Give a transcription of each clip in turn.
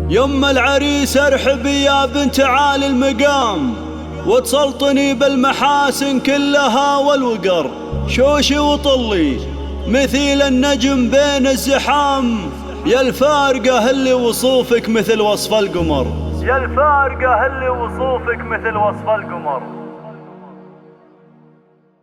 يم العريس ارحبي يا بنت عالي المقام، وتسلطني بالمحاسن كلها والوقر. شوشي وطلي مثيل النجم بين الزحام، يا الفارقة اللي وصوفك مثل وصف القمر. يا الفارقة اللي وصوفك مثل وصف القمر.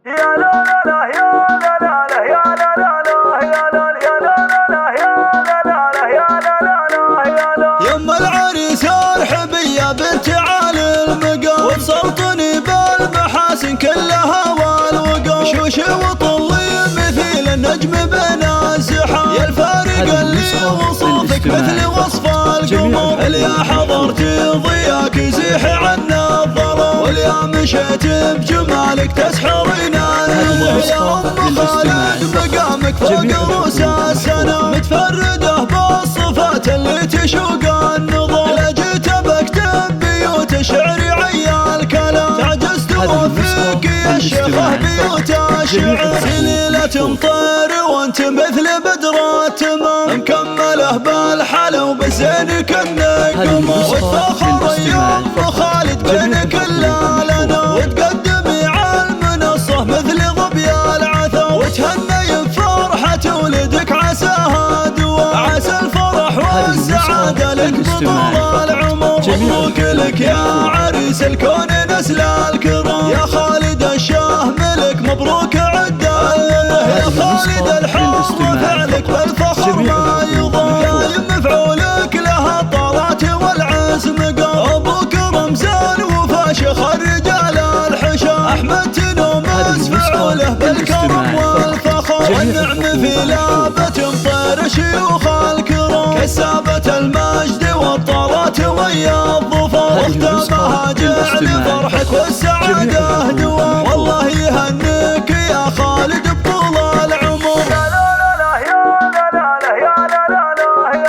يا لا لا لا يا لا لا لا يا لا لا لا يا لا يا لا لا يا لا لا لا يا لا لا لا يا لا. يم العريس ارحبي يا بنت عالي المقام، وتسلطني بالمحاسن كلها والوقار. شوشي وطلي مثيل النجم بين الزحام، يا الفارقة اللي وصوفك مثل وصف القمر. اليا حضرتي ضياك يزيح عنا الظلام، واليا مشيت بجمالك تسحرين النظر. يا ام خالد مقامك فوق رؤوس السنام، متفرده بالصفات اللي تشوق النظر. لجيت بكتب بيوت الشعر عيال كلام، تعجزت وفيك يا الشيخة بيوت الشعر. سليلة مطير وانت مثل بدر التمام، مكمله بالحلا وبزين كنك قمر. وتفاخر يا ام خالد بين كل الانام، وتقدمي على المنصة مثل ظبي العثام. وتهني بفرحة ولدك عساها دوام، عسى الفرح والسعادة لك بطول العمر. مبروك لك يا عريس الكون نسل الكرام، يا خالد الشاه ملك مبروك عد العمر. يا خالد الحر فعلك بالفخر ما يضام، دايم مفعولك لها الطارات والعزم قام. ابوك رمزان وفاشخ الرجال الحشام، احمد تنومس فعوله بالكرم والفخر. والنعم في لابة مطير شيوخ الكرام، كسابة المجد والطارات ويا الظفر. واختامها جعل فرحك والسعادة دوام، والله يهنيك يا خالد بطول العمر.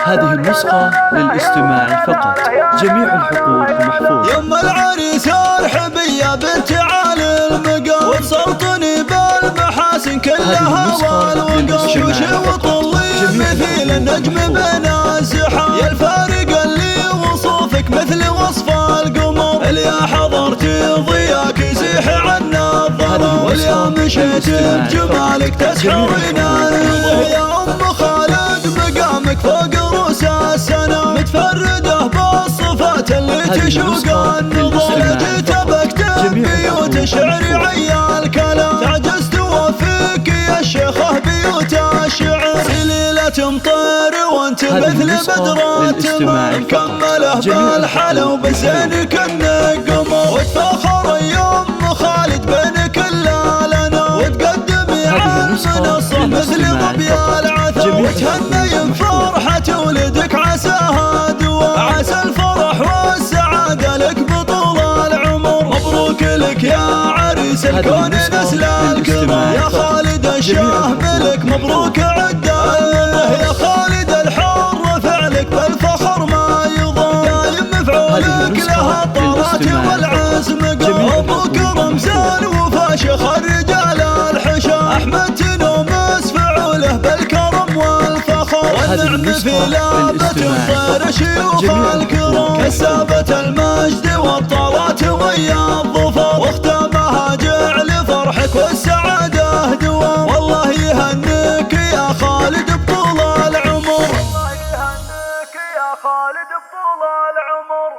هذه النسخة للاستماع فقط، جميع الحقوق محفوظة. يم العريس ارحبي يا بنت عالي المقام، وتسلطني بالمحاسن كلها والوقار. شوشي وطلي مثيل النجم بين الزحام، يا الفارقة اللي وصوفك مثل وصف القمر. اليا حضرتي ضياك يزيح عنا الظلام، واليا مشيت بجمالك تسحرين النظر. يا ام خالد مقامك فوق رؤوس السنام، متفرده بالصفات اللي تشوق النظر. لجيت بكتب بيوت الشعر عيال كلام، تعجزت وفيك يا الشيخة بيوت الشعر. سليلة مطير وانت مثل بدر التمام، مكمله بالحلا وبزين كنك قمر. وتفاخر يا ام خالد بين كل الانام، وتقدمي على المنصة مثل ظبي العثام. وتهني بفرحة ولدك عساها دوام، عسى الفرح والسعادة لك بطول العمر. مبروك لك يا عريس الكون نسل الكرام، يا خالد الشاه ملك مبروك عد العمر. يا خالد الحر فعلك بالفخر ما يضام، دايم مفعولك لها الطارات والعزم قام. ابوك رمزان وفاشخ الرجال الحشام، احمد تنومس فعوله بالكرم والفخر. والنعم في لابة مطير شيوخ الكرام، كسابة المجد والطارات ويا الظفر. واختامها جعل فرحك والسعادة دوام، والله يهنيك يا خالد بطول العمر. الله يهنيك يا خالد بطول العمر.